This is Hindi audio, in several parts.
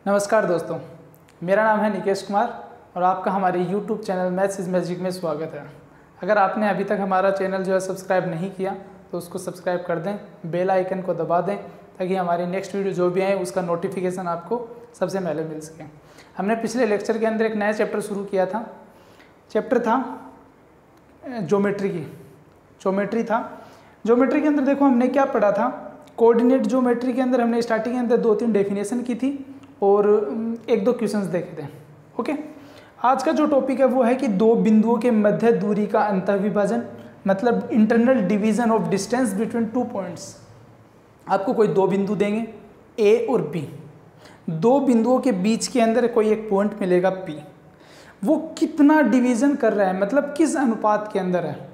नमस्कार दोस्तों, मेरा नाम है निकेश कुमार और आपका हमारे YouTube channel maths is magic में स्वागत है। अगर आपने अभी तक हमारा चैनल जो है सब्सक्राइब नहीं किया तो उसको सब्सक्राइब कर दें, बेल आइकन को दबा दें ताकि हमारी नेक्स्ट वीडियो जो भी आए उसका नोटिफिकेशन आपको सबसे पहले मिल सके। हमने पिछले लेक्चर के अंदर एक नया चैप्टर शुरू किया था। चैप्टर था ज्योमेट्री था। ज्योमेट्री के अंदर देखो हमने क्या पढ़ा था। कोऑर्डिनेट ज्योमेट्री के अंदर हमने स्टार्टिंग के अंदर 2-3 डेफिनेशन की थी और 1-2 क्वेश्चंस देखे थे। ओके, आज का जो टॉपिक है वो है कि दो बिंदुओं के मध्य दूरी का अंतःविभाजन, मतलब internal division of distance between 2 points. आपको कोई दो बिंदु देंगे ए और बी, दो बिंदुओं के बीच के अंदर कोई एक पॉइंट मिलेगा पी। वो कितना डिवीजन कर रहा है, मतलब किस अनुपात के अंदर है।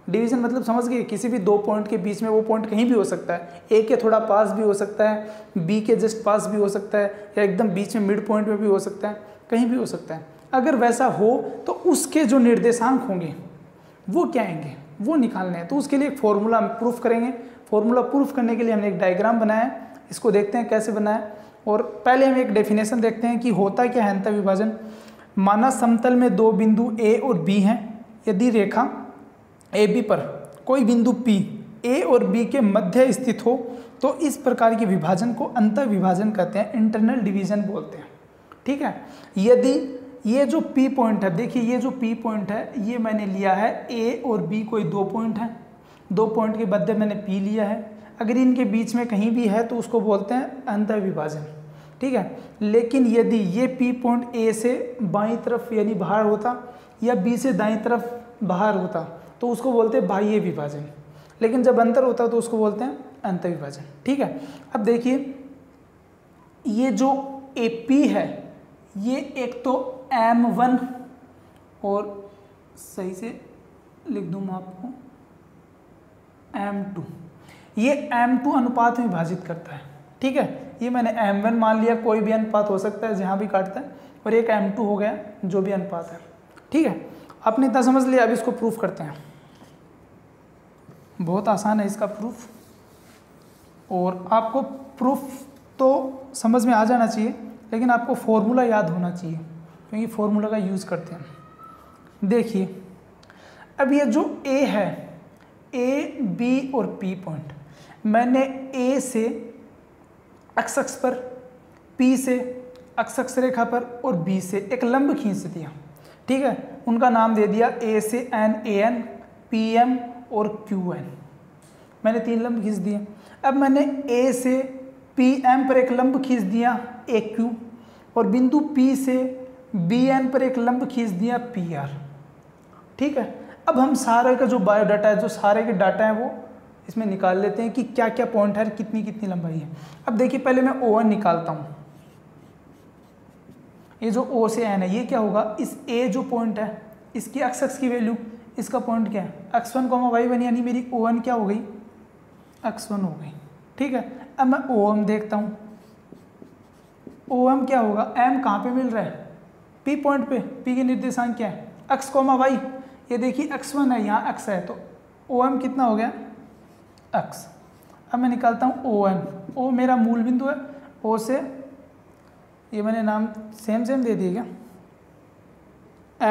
डिवीजन मतलब समझ गए, किसी भी दो पॉइंट के बीच में वो पॉइंट कहीं भी हो सकता है। ए के थोड़ा पास भी हो सकता है, बी के जस्ट पास भी हो सकता है, या एकदम बीच में मिड पॉइंट में भी हो सकता है, कहीं भी हो सकता है। अगर वैसा हो तो उसके जो निर्देशांक होंगे वो क्या आएंगे, वो निकालने हैं। तो उसके लिए एक फॉर्मूला हम प्रूफ करेंगे। फॉर्मूला प्रूफ करने के लिए हमने एक डायग्राम बनाया है, इसको देखते हैं कैसे बनाया है। और पहले हम एक डेफिनेशन देखते हैं कि होता क्या है अंतःविभाजन। माना समतल में दो बिंदु ए और बी हैं। यदि रेखा ए बी पर कोई बिंदु P ए और बी के मध्य स्थित हो तो इस प्रकार के विभाजन को अंतःविभाजन कहते हैं, इंटरनल डिवीजन बोलते हैं। ठीक है, यदि ये जो P पॉइंट है, देखिए ये जो P पॉइंट है ये मैंने लिया है A और B, कोई दो पॉइंट है, दो पॉइंट के मध्य मैंने P लिया है। अगर इनके बीच में कहीं भी है तो उसको बोलते हैं अंतःविभाजन। ठीक है, लेकिन यदि ये P पॉइंट A से बाईं तरफ यानी बाहर होता या B से दाईं तरफ बाहर होता तो उसको बोलते हैं बाह्य विभाजन। लेकिन जब अंतर होता है तो उसको बोलते हैं अंतःविभाजन। ठीक है, अब देखिए ये जो AP है ये एक तो M1 और सही से लिख दूं मैं आपको M2, ये M2 अनुपात में विभाजित करता है। ठीक है, ये मैंने M1 मान लिया, कोई भी अनुपात हो सकता है जहाँ भी काटता है, और एक M2 हो गया जो भी अनुपात है। ठीक है, आपने इतना समझ लिया। अब इसको प्रूफ करते हैं। बहुत आसान है इसका प्रूफ, और आपको प्रूफ तो समझ में आ जाना चाहिए लेकिन आपको फॉर्मूला याद होना चाहिए क्योंकि फॉर्मूला का यूज़ करते हैं। देखिए अब ये जो A है, A, B और P पॉइंट, मैंने A से एक्स अक्ष पर, P से एक्स अक्ष रेखा पर और B से एक लंब खींच दिया। ठीक है, उनका नाम दे दिया A से NAN, PM और QN। मैंने 3 लंब खींच दिए। अब मैंने A से PM पर एक लंब खींच दिया AQ, और बिंदु P से BN पर एक लंब खींच दिया PR। ठीक है, अब हम सारे का जो बायोडाटा है, जो सारे के डाटा हैं वो इसमें निकाल लेते हैं कि क्या क्या पॉइंट है, कितनी कितनी लंबाई है। अब देखिए पहले मैं O1 निकालता हूँ। ये जो O से N है ये क्या होगा, इस A जो पॉइंट है इसकी एक्स अक्ष की वैल्यू, इसका पॉइंट क्या है x1, y1, यानी मेरी O1 क्या हो गई, x1 हो गई। ठीक है, अब मैं OM देखता हूँ। OM क्या होगा, M कहाँ पे मिल रहा है, P पॉइंट पे। P के निर्देशांक क्या है, x, y। ये देखिए x1 है, यहाँ x है, तो OM कितना हो गया, x। अब मैं निकालता हूँ ON। O मेरा मूल बिंदु है, O से ये मैंने नाम सेम दे दिया क्या,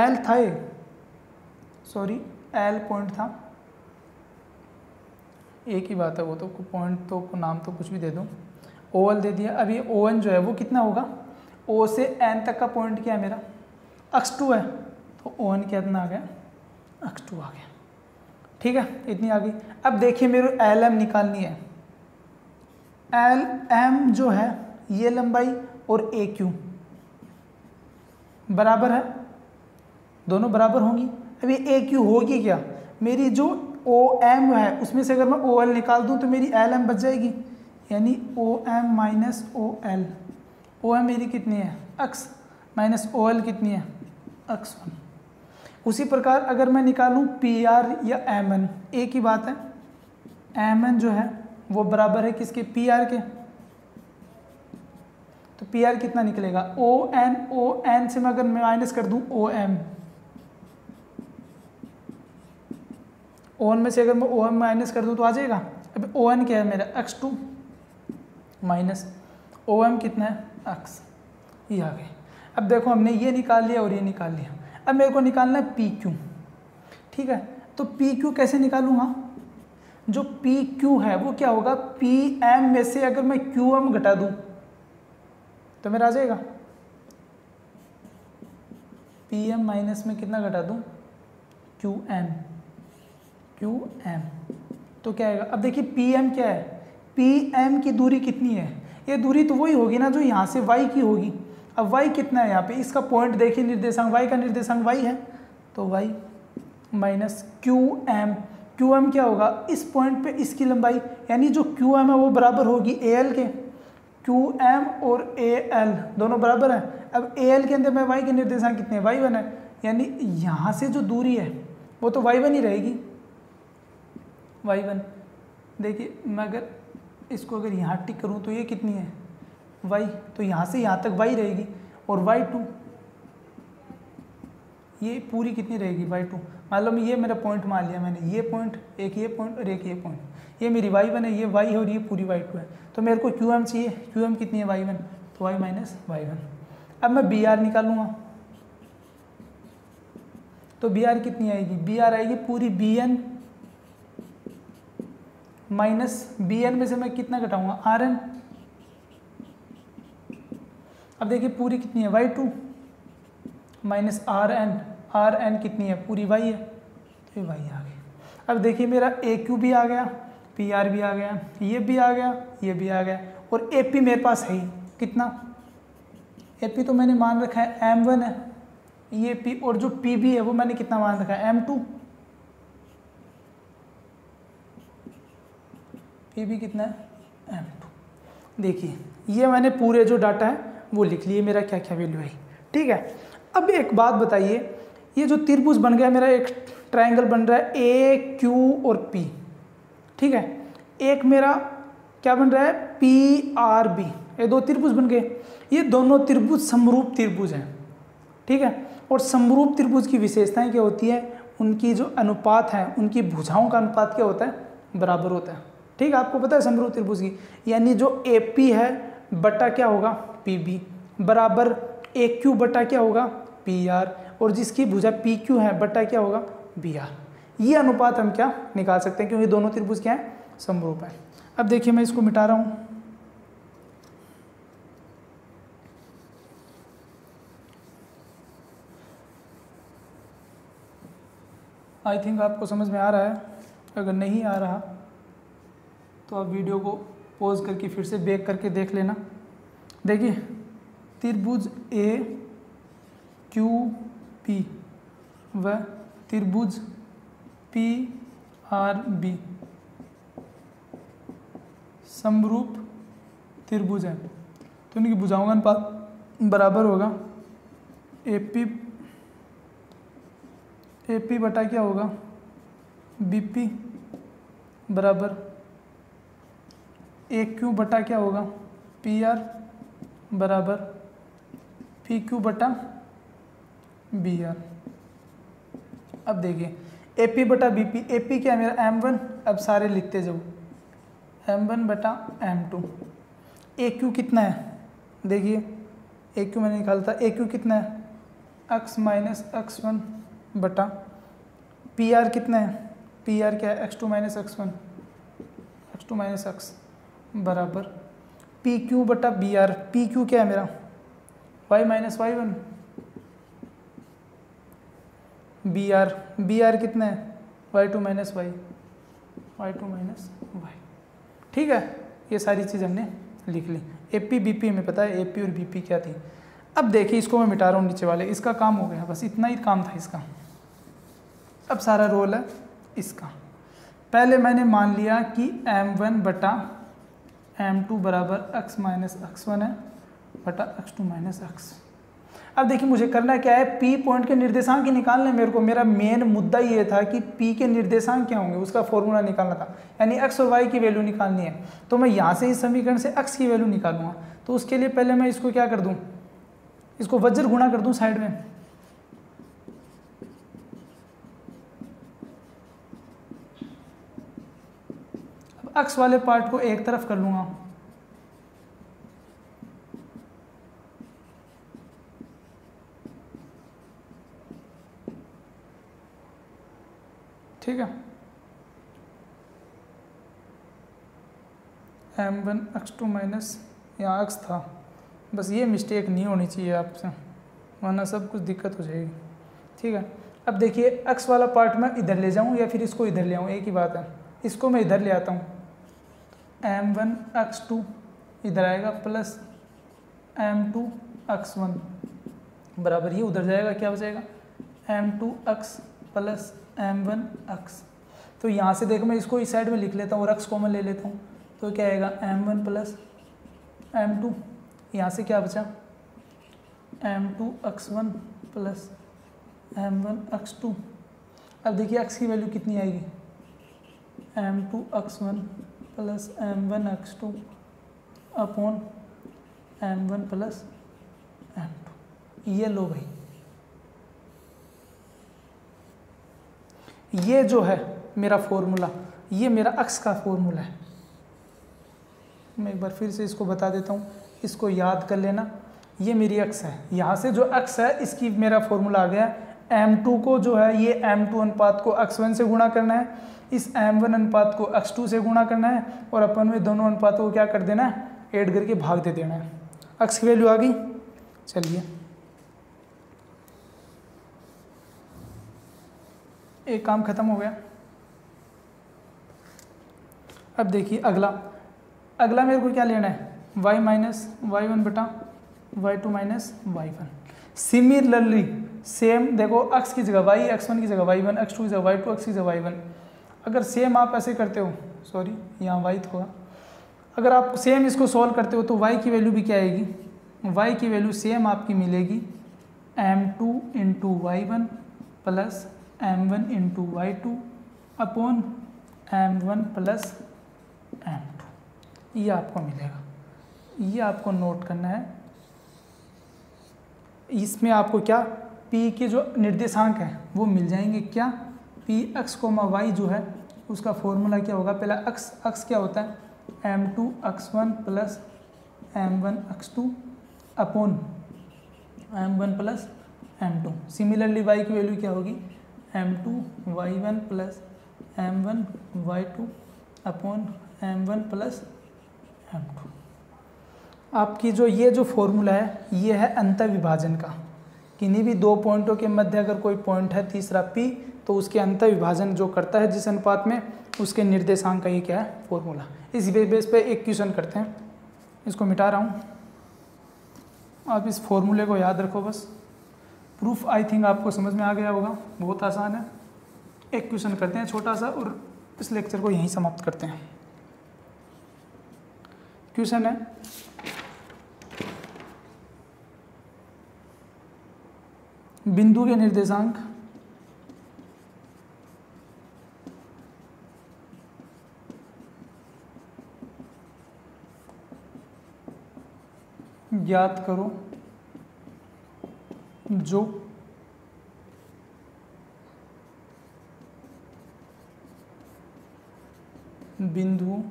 L था ये, सॉरी L पॉइंट था, एक ही बात है वो तो, पॉइंट तो नाम तो कुछ भी दे दूँ, OL दे दिया। अब ये ON जो है वो कितना होगा, O से N तक का पॉइंट क्या है मेरा, x2 है, तो ON कितना आ गया, x2 आ गया। ठीक है, इतनी आ गई। अब देखिए मेरे LM निकालनी है। LM जो है ये लंबाई और AQ बराबर है, दोनों बराबर होंगी। अब ये AQ होगी क्या, मेरी जो OM है उसमें से अगर मैं OL निकाल दूं तो मेरी LM बच जाएगी, यानी OM माइनस OL। OM मेरी कितनी है, x, माइनस OL कितनी है, x1। उसी प्रकार अगर मैं निकालूं PR या MN, एक ही बात है। MN जो है वो बराबर है किसके, PR के, तो PR कितना निकलेगा, ON से मैं अगर माइनस कर दूं ON में से अगर मैं OM माइनस कर दूं तो आ जाएगा। अब ON क्या है मेरा, x2 माइनस OM कितना है, x। ये आ गए। अब देखो हमने ये निकाल लिया और ये निकाल लिया। अब मेरे को निकालना है पी क्यू, ठीक है। तो पी क्यू कैसे निकालूंगा, जो पी क्यू है वो क्या होगा, पी एम में से अगर मैं क्यू एम घटा दूं तो मेरा आ जाएगा पी एम माइनस में कितना घटा दूं, क्यू एम, क्यू एम, तो क्या आएगा। अब देखिए पी एम क्या है, पी एम की दूरी कितनी है, ये दूरी तो वही होगी ना जो यहाँ से वाई की होगी। अब वाई कितना है यहाँ पे, इसका पॉइंट देखिए, निर्देशांक वाई का निर्देशांक वाई है, तो Y minus Q M, Q M क्या होगा, इस पॉइंट पे इसकी लंबाई, यानी जो क्यू एम है वो बराबर होगी ए एल के, क्यू एम और ए एल दोनों बराबर हैं। अब ए एल के अंदर में वाई के निर्देशांक कितने हैं, वाई वन है, यानी यहाँ से जो दूरी है वो तो वाई वन ही रहेगी, वाई वन। देखिए मैं अगर इसको अगर यहाँ टिक करूँ तो ये कितनी है, वाई, तो यहाँ से यहाँ तक वाई रहेगी, और वाई टू ये पूरी कितनी रहेगी, वाई टू। मालूम ये मेरा पॉइंट मान लिया मैंने, ये पॉइंट, एक ये पॉइंट और एक ये पॉइंट, ये मेरी वाई वन है, ये वाई है और ये पूरी वाई टू है। तो मेरे को क्यू एम चाहिए, क्यू एम कितनी है, वाई वन, तो वाई माइनस वाई वन। अब मैं बी आर निकालूंगा, तो बी आर कितनी आएगी, बी आर आएगी पूरी B N minus B N में से मैं कितना घटाऊंगा, आर एन। अब देखिए पूरी कितनी है, Y two minus R N, R N कितनी है, पूरी वाई है, तो ये वाई आ गई। अब देखिए मेरा ए क्यू भी आ गया, पी आर भी आ गया, ये भी आ गया, ये भी आ गया, और ए पी मेरे पास है ही कितना, ए पी तो मैंने मान रखा है एम वन है, ये पी, और जो पी बी है वो मैंने कितना मान रखा है, एम टू, पी बी कितना है, एम टू। देखिए ये मैंने पूरे जो डाटा है वो लिख लिए, मेरा क्या क्या वैल्यू है, ठीक है। अब एक बात बताइए, ये जो त्रिभुज बन गया मेरा, एक ट्रायंगल बन रहा है ए क्यू और पी, ठीक है, एक मेरा क्या बन रहा है, पी आर बी, ये दो त्रिभुज बन गए। ये दोनों त्रिभुज समरूप त्रिभुज हैं, ठीक है। और समरूप त्रिभुज की विशेषताएं क्या होती है, उनकी जो अनुपात है, उनकी भुजाओं का अनुपात क्या होता है, बराबर होता है, ठीक है। आपको पता है समरूप त्रिभुज की, यानी जो ए पी है बटा क्या होगा, पी बी, बराबर ए क्यू बटा क्या होगा, पी आर, और जिसकी भुजा पी क्यू है बटा क्या होगा, बी आर। ये अनुपात हम क्या निकाल सकते हैं, क्योंकि दोनों त्रिभुज क्या है, समरूप है। अब देखिए मैं इसको मिटा रहा हूँ, आई थिंक आपको समझ में आ रहा है। अगर नहीं आ रहा तो आप वीडियो को पॉज करके फिर से बैक करके देख लेना। देखिए त्रिभुज ए क्यू पी व त्रिभुज पी आर बी समरूप त्रिभुज है, तो इनकी भुजाओं का अनुपात बराबर होगा ए पी बटा क्या होगा, बी पी, बराबर ए क्यू बटा क्या होगा, पी आर, बराबर पी क्यू बटा बी आर। अब देखिए ए पी बटा बी पी, ए पी क्या है मेरा एम वन, अब सारे लिखते जाओ, एम वन बटा एम टू। ए क्यू कितना है, देखिए ए क्यू मैंने निकाला था, ए क्यू कितना है, एक्स माइनस एक्स वन बटा पी आर कितना है, पी आर क्या है, X two minus X one, X two minus X, बराबर पी क्यू बटा बी आर। पी क्यू क्या है मेरा, Y minus Y one, B R कितना है, Y two minus Y, Y two minus Y, ठीक है। ये सारी चीज़ हमने लिख ली। ए पी बी पी हमें पता है, ए पी और बी पी क्या थी। अब देखिए इसको मैं मिटा रहा हूँ नीचे वाले, इसका काम हो गया, बस इतना ही काम था इसका। अब सारा रोल है इसका। पहले मैंने मान लिया कि m1 बटा m2 बराबर x माइनस एक्स वन है बटा x2 माइनस एक्स। अब देखिए मुझे करना क्या है, P पॉइंट के निर्देशांक ही निकालने मेरे को। मेरा मेन मुद्दा ये था कि P के निर्देशांक क्या होंगे, उसका फॉर्मूला निकालना था, यानी x और y की वैल्यू निकालनी है। तो मैं यहाँ से इस समीकरण से x की वैल्यू निकालूंगा। तो उसके लिए पहले मैं इसको क्या कर दूँ, इसको वज्र गुणा कर दूँ साइड में। अब x वाले पार्ट को एक तरफ कर लूँगा ठीक है। m1x2 माइनस, यहाँ x था, बस ये मिस्टेक नहीं होनी चाहिए आपसे, वरना सब कुछ दिक्कत हो जाएगी। ठीक है, अब देखिए x वाला पार्ट मैं इधर ले जाऊँ या फिर इसको इधर ले आऊँ, एक ही बात है। इसको मैं इधर ले आता हूँ, m1x2 इधर आएगा प्लस m2x1 बराबर ये उधर जाएगा, क्या हो जाएगा m2x प्लस m1x। तो यहाँ से देखो मैं इसको इस साइड में लिख लेता हूँ और x कॉमन ले लेता हूँ, तो क्या आएगा m1 प्लस m2, यहाँ से क्या बचा m2x1 प्लस m1x2। अब देखिए x की वैल्यू कितनी आएगी, m2x1 plus m1x2 upon m1 plus m2। ये लो भाई, ये जो है मेरा फॉर्मूला, ये मेरा x का फॉर्मूला है। मैं एक बार फिर से इसको बता देता हूँ, इसको याद कर लेना। ये मेरी x है, यहाँ से जो x है इसकी मेरा फॉर्मूला आ गया। m2 को जो है ये m2 अनुपात को x1 से गुणा करना है, इस m1 अनुपात को x2 से गुणा करना है, और अपन में दोनों अनुपातों को क्या कर देना है, ऐड करके भाग दे देना है। x की वैल्यू आ गई। चलिए एक काम खत्म हो गया। अब देखिए अगला मेरे को क्या लेना है, y माइनस y1 बटा y2 minus y1। Similarly same देखो, x की जगह y, x1 की जगह y1, x2 की जगह y2, x की जगह y1। अगर सेम आप ऐसे करते हो, सॉरी यहाँ y होगा, अगर आप सेम इसको सॉल्व करते हो तो y की वैल्यू भी क्या आएगी, y की वैल्यू सेम आपकी मिलेगी m2 into y1 plus m1 into y2 upon m1 plus m2। ये आपको मिलेगा, ये आपको नोट करना है। इसमें आपको क्या p के जो निर्देशांक हैं वो मिल जाएंगे, क्या p x, y जो है उसका फॉर्मूला क्या होगा, पहला x क्या होता है m2x1 plus m1x2 upon m1 plus m2। Similarly y की वैल्यू क्या होगी m2y1 plus m1y2 upon m1 plus m2। आपकी ये जो फॉर्मूला है ये है अंतर विभाजन का। किन्हीं भी दो पॉइंटों के मध्य अगर कोई पॉइंट है तीसरा P, तो उसके अंतर विभाजन जो करता है जिस अनुपात में, उसके निर्देशांक का ये क्या है फॉर्मूला। इस बेस पे एक क्वेश्चन करते हैं, इसको मिटा रहा हूँ, आप इस फॉर्मूले को याद रखो बस। प्रूफ आई थिंक आपको समझ में आ गया होगा, बहुत आसान है। एक क्वेश्चन करते हैं छोटा सा और इस लेक्चर को यहीं समाप्त करते हैं। क्वेश्चन है, बिंदु के निर्देशांक ज्ञात करो जो बिंदु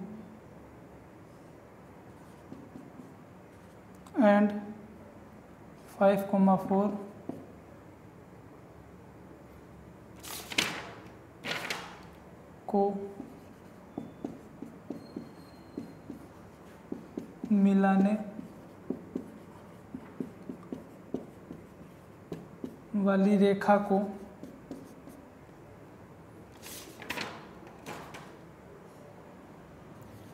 एंड 5,4 को मिलाने वाली रेखा को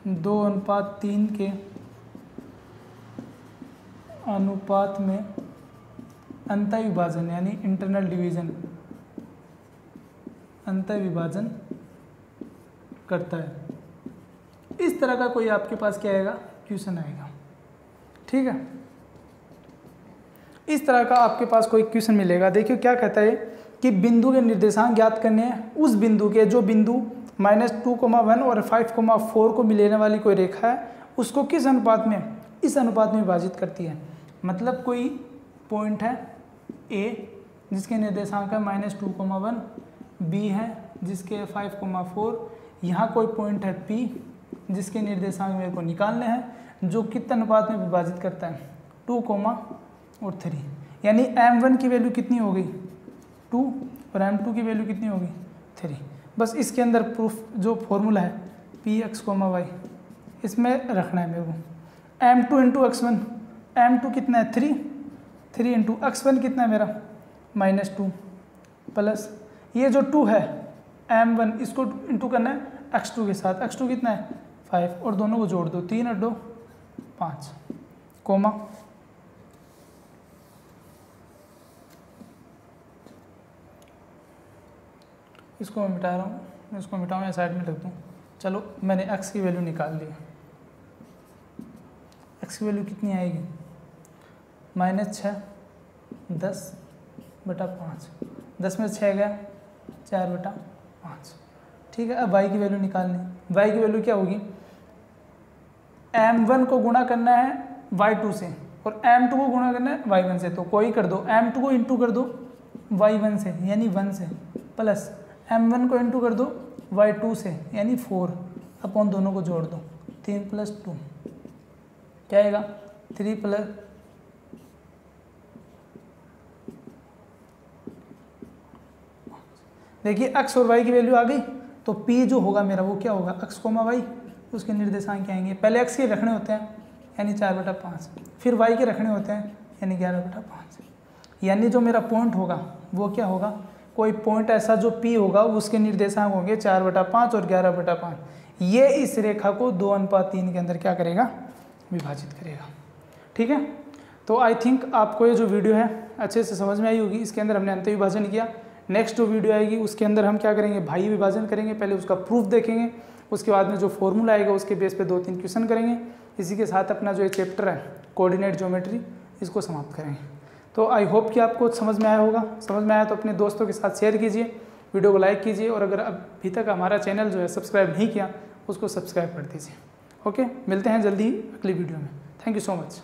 दो अनुपात 3 के अनुपात में अंतर विभाजन यानी इंटरनल डिवीजन अंतर विभाजन करता है। इस तरह का कोई आपके पास क्या आएगा, क्वेश्चन आएगा। ठीक है, इस तरह का आपके पास कोई क्वेश्चन मिलेगा। देखिए क्या कहता है कि बिंदु के निर्देशांक ज्ञात करने हैं, उस बिंदु के जो बिंदु -2,1 और 5,4 को मिलाने वाली कोई रेखा है उसको किस अनुपात में, इस अनुपात में विभाजित करती है। मतलब कोई पॉइंट है A जिसके निर्देशांक है -2,1, B है जिसके 5,4, यहाँ कोई पॉइंट है P जिसके निर्देशांक मेरे को निकालने हैं, जो कितने अनुपात में विभाजित करता है 2, और 3। यानी m1 की वैल्यू कितनी हो गई 2 और m2 की वैल्यू कितनी होगी 3। बस इसके अंदर प्रूफ जो फॉर्मूला है पी एक्स कोमा वाई इसमें रखना है मेरे को। m2 इंटू x1, m2 कितना है 3 इंटू x1 कितना है मेरा -2 प्लस ये जो 2 है m1 इसको इंटू करना है x2 के साथ, x2 कितना है 5 और दोनों को जोड़ दो 3 और 2 5 कोमा इसको मैं मिटा रहा हूँ, मैं इसको मिटाऊँ या साइड में रख दूँ। चलो मैंने x की वैल्यू निकाल ली। x की वैल्यू कितनी आएगी -6 10/5, 10 में 6 गया 4/5। ठीक है, अब y की वैल्यू निकालनी। y की वैल्यू क्या होगी, m1 को गुणा करना है y2 से और m2 को गुणा करना है y1 से। तो कोई कर दो, m2 को इंटू कर दो y1 से यानी 1 से, प्लस m1 को इंटू कर दो y2 से यानी 4 अपॉन दोनों को जोड़ दो 3 + 2 क्या आएगा 3 प्लस देखिए x और y की वैल्यू आ गई। तो p जो होगा मेरा वो क्या होगा x, y, उसके निर्देशांक क्या आएंगे। पहले x के रखने होते हैं यानी 4/5, फिर y के रखने होते हैं यानी 11/5। यानी जो मेरा पॉइंट होगा वो क्या होगा, कोई पॉइंट ऐसा जो p होगा उसके निर्देशांक होंगे 4/5 और 11/5। ये इस रेखा को 2:3 के अंदर क्या करेगा, विभाजित करेगा। ठीक है, तो आई थिंक आपको ये जो वीडियो है अच्छे से समझ में आई होगी। इसके अंदर हमने अंत विभाजन किया। नेक्स्ट जो वीडियो आएगी उसके अंदर हम क्या करेंगे, भाई विभाजन करेंगे। पहले उसका प्रूफ देखेंगे, उसके बाद में जो फॉर्मूला आएगा उसके बेस पे 2-3 क्वेश्चन करेंगे। इसी के साथ अपना जो ये चैप्टर है कोऑर्डिनेट ज्योमेट्री इसको समाप्त करेंगे। तो आई होप कि आपको समझ में आया होगा। समझ में आया तो अपने दोस्तों के साथ शेयर कीजिए, वीडियो को लाइक कीजिए और अगर अभी तक हमारा चैनल जो है सब्सक्राइब नहीं किया उसको सब्सक्राइब कर दीजिए। ओके, मिलते हैं जल्दी अगली वीडियो में। Thank you so much.